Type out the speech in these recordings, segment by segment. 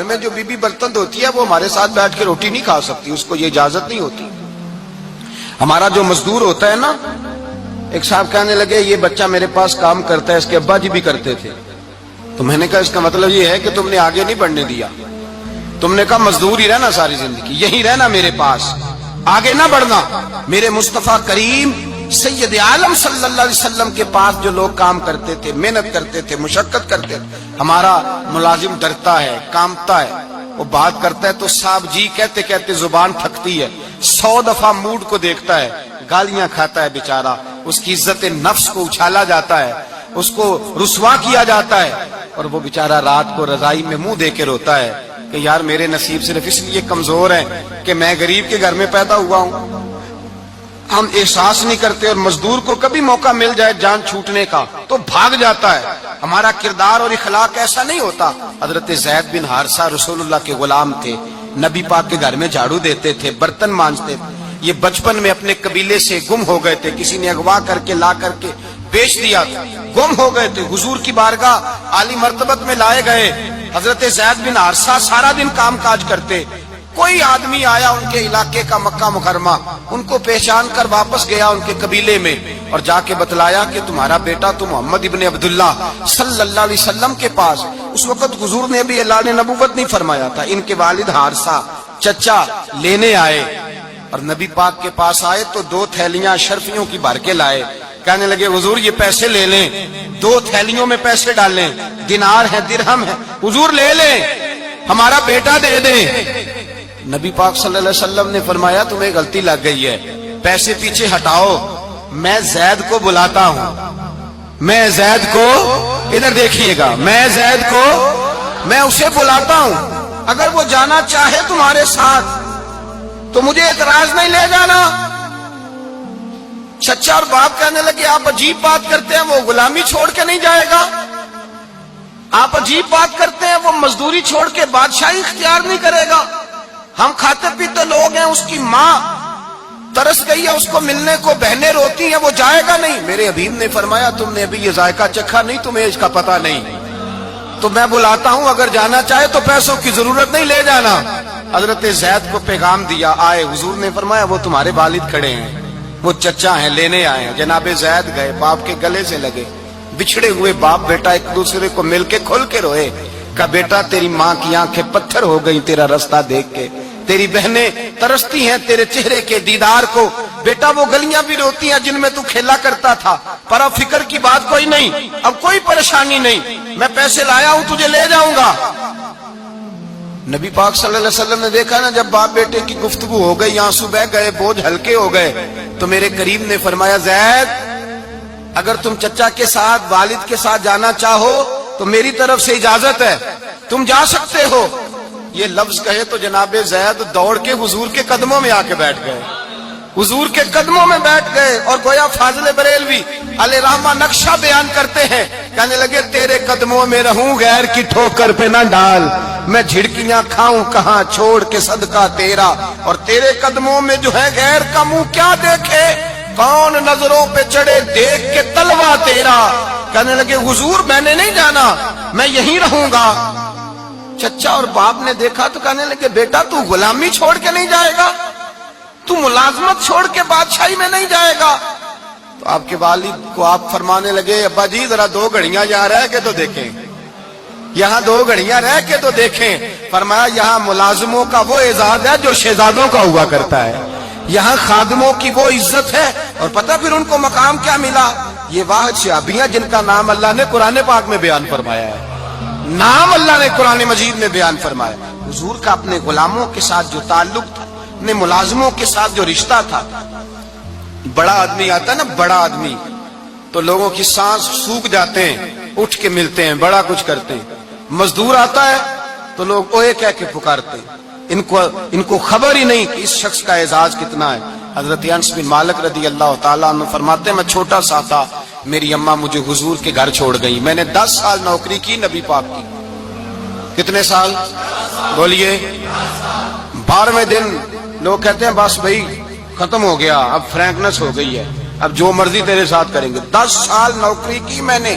میں جو be be برتن دھوتی ہے وہ ہمارے ساتھ بیٹھ کے روٹی نہیں کھا سکتی، اس کو یہ اجازت نہیں ہوتی۔ ہمارا جو مزدور ہوتا ہے نا، ایک صاحب کہنے لگے یہ بچہ میرے پاس کام کرتا ہے، اس کے ابا جی بھی کرتے تھے، تو میں نے کہا اس کا مطلب یہ ہے کہ تم نے آگے نہیں بڑھنے دیا، تم نے کہا مزدور ہی رہنا ساری زندگی، یہی رہنا میرے پاس، آگے نہ بڑھنا۔ میرے مصطفیٰ کریم سید عالم صلی اللہ علیہ وسلم کے پاس جو لوگ کام کرتے تھے، محنت کرتے تھے، مشقت کرتے تھے، ہمارا ملازم ڈرتا ہے، کامتا ہے، وہ بات کرتا ہے تو صاحب جی کہتے کہتے زبان تھکتی ہے، 100 دفعہ موڈ کو دیکھتا ہے، گالیاں کھاتا ہے بیچارہ، اس کی عزت نفس کو اچھالا جاتا ہے، اس کو رسوا کیا جاتا ہے، اور وہ بیچارہ رات کو رضائی میں منہ دے کے روتا ہے کہ یار میرے نصیب صرف اس لیے کمزور ہیں کہ میں غریب کے گھر میں پیدا ہوا ہوں۔ ہم احساس نہیں کرتے، اور مزدور کو کبھی موقع مل جائے جان چھوٹنے کا تو بھاگ جاتا ہے۔ ہمارا کردار اور اخلاق ایسا نہیں ہوتا۔ حضرت زید بن حارثہ رسول اللہ کے غلام تھے، نبی پاک کے گھر میں جھاڑو دیتے تھے، برتن مانجتے تھے، یہ بچپن میں اپنے قبیلے سے گم ہو گئے تھے، کسی نے اغوا کر کے لا کر کے بیچ دیا تھا، گم ہو گئے تھے، حضور کی بارگاہ عالی مرتبت میں لائے گئے۔ حضرت زید بن حارثہ سارا دن کام کاج کرتے، کوئی آدمی آیا ان کے علاقے کا مکہ مکرمہ، ان کو پہچان کر واپس گیا ان کے قبیلے میں اور جا کے بتلایا کہ تمہارا بیٹا تو محمد ابن عبداللہ صلی اللہ علیہ وسلم کے پاس، اس وقت حضور نے بھی اللہ نے نبوت نہیں فرمایا تھا، ان کے والد حارثہ چچا لینے آئے، اور نبی پاک کے پاس آئے تو 2 تھیلیاں شرفیوں کی بھر کے لائے، کہنے لگے حضور یہ پیسے لے لیں، 2 تھیلیوں میں پیسے ڈالیں، دینار ہے درہم ہے، حضور لے لیں، ہمارا بیٹا دے دیں۔ نبی پاک صلی اللہ علیہ وسلم نے فرمایا تمہیں غلطی لگ گئی ہے، پیسے پیچھے ہٹاؤ، میں زید کو بلاتا ہوں، میں زید کو، ادھر دیکھیے گا، میں زید کو، میں اسے بلاتا ہوں، اگر وہ جانا چاہے تمہارے ساتھ تو مجھے اعتراض نہیں، لے جانا۔ چچا اور باپ کہنے لگے آپ عجیب بات کرتے ہیں، وہ غلامی چھوڑ کے نہیں جائے گا، آپ عجیب بات کرتے ہیں، وہ مزدوری چھوڑ کے بادشاہی اختیار نہیں کرے گا، ہم کھاتے پیتے لوگ ہیں، اس کی ماں ترس گئی ہے اس کو ملنے کو، بہنیں روتی ہیں، وہ جائے گا نہیں۔ میرے حبیب نے فرمایا تم نے ابھی یہ ذائقہ چکھا نہیں، تمہیں اس کا پتہ نہیں، تو میں بلاتا ہوں، اگر جانا چاہے تو پیسوں کی ضرورت نہیں، لے جانا۔ حضرت زید کو پیغام دیا، آئے، حضور نے فرمایا وہ تمہارے والد کھڑے ہیں، وہ چچا ہیں، لینے آئے ہیں۔ جناب زید گئے، باپ کے گلے سے لگے، بچھڑے ہوئے باپ بیٹا ایک دوسرے کو مل کے کھل کے روئے، کہا بیٹا تیری ماں کی آنکھیں پتھر ہو گئی تیرا رستہ دیکھ کے، تیری بہنیں ترستی ہیں تیرے چہرے کے دیدار کو، بیٹا وہ گلیاں بھی روتی ہیں جن میں تو کھیلا کرتا تھا، پر اب فکر کی بات کوئی نہیں، اب کوئی پریشانی نہیں، میں پیسے لایا ہوں تجھے لے جاؤں گا۔ نبی پاک صلی اللہ علیہ وسلم نے دیکھا نا جب باپ بیٹے کی گفتگو ہو گئی، آنسو بہ گئے، بوجھ ہلکے ہو گئے، تو میرے قریب نے فرمایا زید اگر تم چچا کے ساتھ والد کے ساتھ جانا چاہو تو میری طرف سے اجازت ہے، تم جا سکتے ہو۔ یہ لفظ کہے تو جناب زید دوڑ کے حضور کے قدموں میں آ کے بیٹھ گئے، حضور کے قدموں میں بیٹھ گئے، اور گویا فاضل بریلوی علیہ رحمہ نقشہ بیان کرتے ہیں، کہنے لگے تیرے قدموں میں رہوں غیر کی ٹھوکر پہ نہ ڈال، میں جھڑکیاں کھاؤں کہاں چھوڑ کے صدقہ تیرا، اور تیرے قدموں میں جو ہے غیر کا منہ کیا دیکھے، کون نظروں پہ چڑھے دیکھ کے تلوا تیرا۔ کہنے لگے حضور میں نے نہیں جانا، میں یہیں رہوں گا۔ چچا اور باپ نے دیکھا تو کہنے لگے بیٹا تو غلامی چھوڑ کے نہیں جائے گا، تو ملازمت چھوڑ کے بادشاہی میں نہیں جائے گا۔ تو آپ کے والد کو آپ فرمانے لگے ابا جی ذرا 2 گھڑیاں یہاں رہ کے تو دیکھیں، یہاں 2 گھڑیاں رہ کے تو دیکھیں۔ فرمایا یہاں ملازموں کا وہ اعزاز ہے جو شہزادوں کا ہوا کرتا ہے، یہاں خادموں کی وہ عزت ہے، اور پتہ پھر ان کو مقام کیا ملا، یہ واحد شعبیاں جن کا نام اللہ نے قرآن پاک میں بیان فرمایا ہے، نام اللہ نے قرآن مجید میں بیان فرمایا۔ حضور کا اپنے غلاموں کے ساتھ جو تعلق تھا، اپنے ملازموں کے ساتھ جو رشتہ تھا، بڑا آدمی آتا ہے نا، بڑا آدمی تو لوگوں کی سانس سوکھ جاتے ہیں، اٹھ کے ملتے ہیں، بڑا کچھ کرتے ہیں، مزدور آتا ہے تو لوگ اوے کہہ کے پکارتے ہیں، ان کو خبر ہی نہیں کہ اس شخص کا اعزاز کتنا ہے۔ حضرت انس بن مالک رضی اللہ تعالیٰ عنہ فرماتے ہیں میں چھوٹا سا تھا، میری اماں مجھے حضور کے گھر چھوڑ گئی، میں نے 10 سال نوکری کی نبی پاک کی۔ کتنے سال بولیے؟ 12ویں دن لوگ کہتے ہیں بس بھائی ختم ہو گیا، اب فرینکنس ہو گئی ہے، اب جو مرضی تیرے ساتھ کریں گے۔ 10 سال نوکری کی میں نے،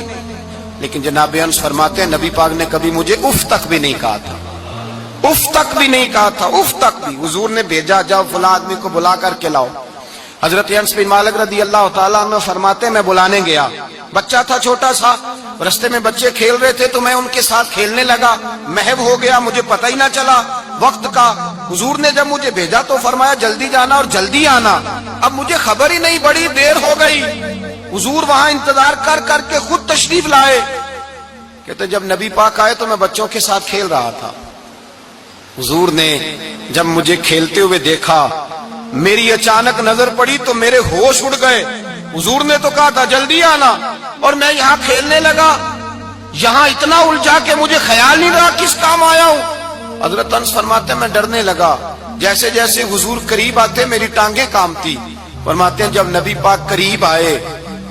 لیکن جناب انس فرماتے ہیں نبی پاک نے کبھی مجھے اف تک بھی نہیں کہا تھا، اف تک بھی نہیں کہا تھا، اف تک بھی۔ حضور نے بھیجا جاؤ فلاں آدمی کو بلا کر کے لاؤ۔ حضرت انس بن مالک رضی اللہ تعالیٰ عنہ فرماتے میں بلانے گیا، بچہ تھا چھوٹا سا، رستے میں بچے کھیل رہے تھے تو میں ان کے ساتھ کھیلنے لگا، محو ہو گیا، مجھے پتہ ہی نہ چلا وقت کا۔ حضور نے جب مجھے بھیجا تو فرمایا جلدی جانا اور جلدی آنا۔ اب مجھے خبر ہی نہیں، بڑی دیر ہو گئی۔ حضور وہاں انتظار کر کر کے خود تشریف لائے۔ کہتے جب نبی پاک آئے تو میں بچوں کے ساتھ کھیل رہا تھا۔ حضور نے جب مجھے کھیلتے ہوئے دیکھا، میری اچانک نظر پڑی تو میرے ہوش اڑ گئے۔ حضور نے تو کہا تھا جلدی آنا، اور میں یہاں کھیلنے لگا، یہاں اتنا الجھا کہ مجھے خیال نہیں رہا کس کام آیا ہوں۔ حضرت انس فرماتے ہیں میں ڈرنے لگا، جیسے جیسے حضور قریب آتے میری ٹانگیں کانپتی۔ فرماتے ہیں جب نبی پاک قریب آئے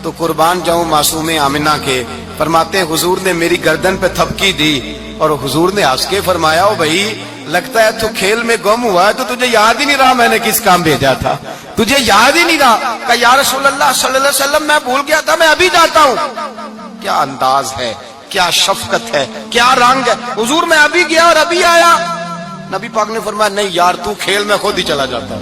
تو قربان جاؤں معصوم آمنہ کے، فرماتے ہیں حضور نے میری گردن پہ تھپکی دی اور حضور نے ہنس کے فرمایا او بھائی لگتا ہے تو کھیل میں گم ہوا ہے تو تجھے یاد ہی نہیں رہا میں نے کس کام بھیجا تھا، تجھے یاد ہی نہیں رہا۔ کہ یا رسول اللہ صلی اللہ علیہ وسلم میں بھول گیا تھا، میں ابھی جاتا ہوں۔ کیا انداز ہے، کیا شفقت ہے، کیا رنگ ہے۔ حضور میں ابھی گیا اور ابھی آیا۔ نبی پاک نے فرمایا نہیں یار تو کھیل میں خود ہی چلا جاتا،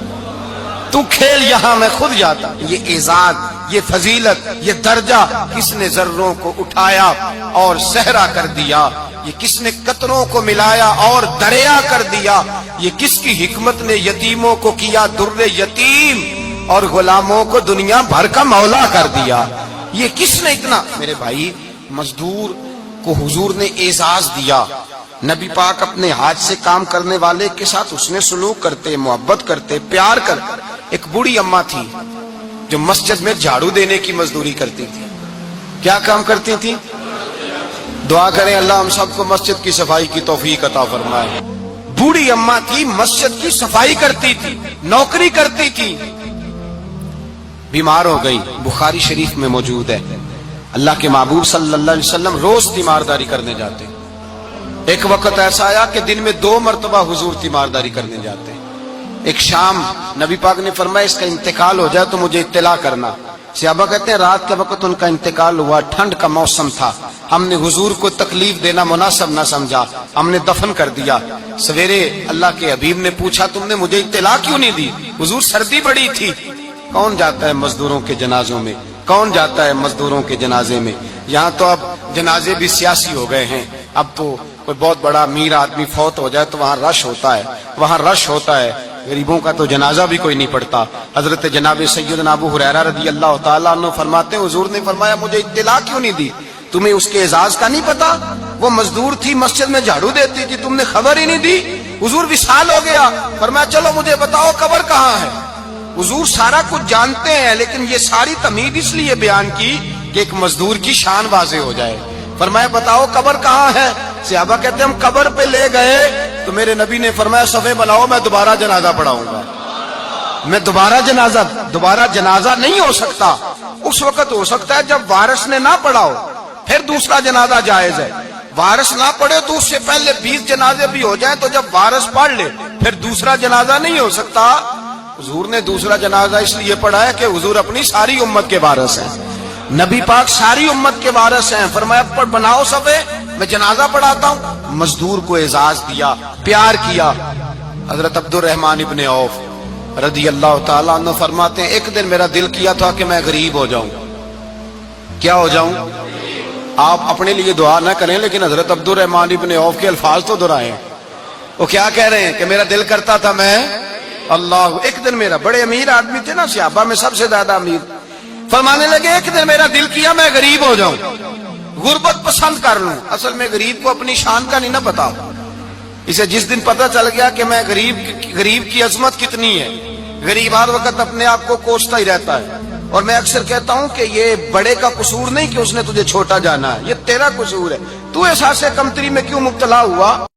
تو کھیل یہاں میں خود جاتا۔ یہ اعزاز، یہ فضیلت، یہ درجہ کس نے ذروں کو اٹھایا اور صحرا کر دیا، یہ کس نے قطروں کو ملایا اور دریا کر دیا، یہ کس کی حکمت نے یتیموں کو کیا در یتیم اور غلاموں کو دنیا بھر کا مولا کر دیا۔ یہ کس نے اتنا۔ میرے بھائی مزدور کو حضور نے اعزاز دیا۔ نبی پاک اپنے ہاتھ سے کام کرنے والے کے ساتھ اس نے سلوک کرتے، محبت کرتے، پیار کرتے۔ ایک بوڑھی اماں تھی جو مسجد میں جھاڑو دینے کی مزدوری کرتی تھی۔ کیا کام کرتی تھی؟ دعا کریں اللہ ہم سب کو مسجد کی صفائی کی توفیق عطا فرمائے۔ بوڑھی اماں تھی، مسجد کی صفائی کرتی تھی، نوکری کرتی تھی، بیمار ہو گئی۔ بخاری شریف میں موجود ہے اللہ کے محبوب صلی اللہ علیہ وسلم روز تیمارداری کرنے جاتے۔ ایک وقت ایسا آیا کہ دن میں 2 مرتبہ حضور تیمارداری کرنے جاتے۔ ایک شام نبی پاک نے فرمایا اس کا انتقال ہو جائے تو مجھے اطلاع کرنا۔ صحابہ کہتے ہیں رات کے وقت ان کا انتقال ہوا، ٹھنڈ کا موسم تھا، ہم نے حضور کو تکلیف دینا مناسب نہ سمجھا، ہم نے دفن کر دیا۔ سویرے اللہ کے حبیب نے پوچھا تم نے مجھے اطلاع کیوں نہیں دی؟ حضور سردی بڑی تھی۔ کون جاتا ہے مزدوروں کے جنازوں میں؟ کون جاتا ہے مزدوروں کے جنازے میں؟ یہاں تو اب جنازے بھی سیاسی ہو گئے ہیں، اب تو کوئی بہت بڑا امیر آدمی فوت ہو جائے تو وہاں رش ہوتا ہے، وہاں رش ہوتا ہے، غریبوں کا تو جنازہ بھی کوئی نہیں پڑتا۔ حضرت جناب سیدنا ابو ہریرہ رضی اللہ تعالیٰ عنہ فرماتے ہیں حضور نے فرمایا مجھے اطلاع کیوں نہیں دی؟ تمہیں اس کے اعزاز کا نہیں پتا؟ وہ مزدور تھی، مسجد میں جھاڑو دیتی تھی، تم نے خبر ہی نہیں دی؟ حضور وصال ہو گیا، فرمایا چلو مجھے بتاؤ قبر کہاں ہے۔ حضور سارا کچھ جانتے ہیں لیکن یہ ساری تمہید اس لیے بیان کی کہ ایک مزدور کی شان واضح ہو جائے۔ فرمایا بتاؤ قبر کہاں ہے؟ صحابہ کہتے ہیں ہم قبر پہ لے گئے تو میرے نبی نے فرمایا صفے بناؤ میں دوبارہ جنازہ پڑھاؤں گا۔ میں دوبارہ جنازہ نہیں ہو سکتا، اس وقت ہو سکتا ہے جب وارث نے نہ پڑھاؤ، پھر دوسرا جنازہ جائز ہے۔ وارث نہ پڑھے تو اس سے پہلے 20 جنازے بھی ہو جائیں تو جب وارث پڑھ لے پھر دوسرا جنازہ نہیں ہو سکتا۔ حضور نے دوسرا جنازہ اس لیے پڑھا ہے کہ حضور اپنی ساری امت کے وارث ہیں، نبی پاک ساری امت کے وارث ہیں۔ فرمایا پر بناؤ صفے میں جنازہ پڑھاتا ہوں۔ مزدور کو اعزاز دیا، پیار کیا۔ حضرت عبد الرحمن ابن عوف رضی اللہ تعالیٰ عنہ فرماتے ہیں ایک دن میرا دل کیا تھا کہ میں غریب ہو جاؤں۔ کیا ہو جاؤں؟ آپ اپنے لیے دعا نہ کریں لیکن حضرت عبد الرحمن ابن عوف کے الفاظ تو دہرائیں۔ وہ کیا کہہ رہے ہیں کہ میرا دل کرتا تھا میں اللہ، ایک دن میرا، بڑے امیر آدمی تھے نا صحابہ میں سب سے زیادہ امیر، فرمانے لگے ایک دن میرا دل کیا میں غریب ہو جاؤں، غربت پسند کر لوں۔ اصل میں غریب کو اپنی شان کا نہیں نہ پتا، اسے جس دن پتہ چل گیا کہ میں غریب کی عظمت کتنی ہے، غریب ہر وقت اپنے آپ کو کوستا ہی رہتا ہے۔ اور میں اکثر کہتا ہوں کہ یہ بڑے کا قصور نہیں کہ اس نے تجھے چھوٹا جانا ہے، یہ تیرا قصور ہے، تو احساس کمتری میں کیوں مبتلا ہوا۔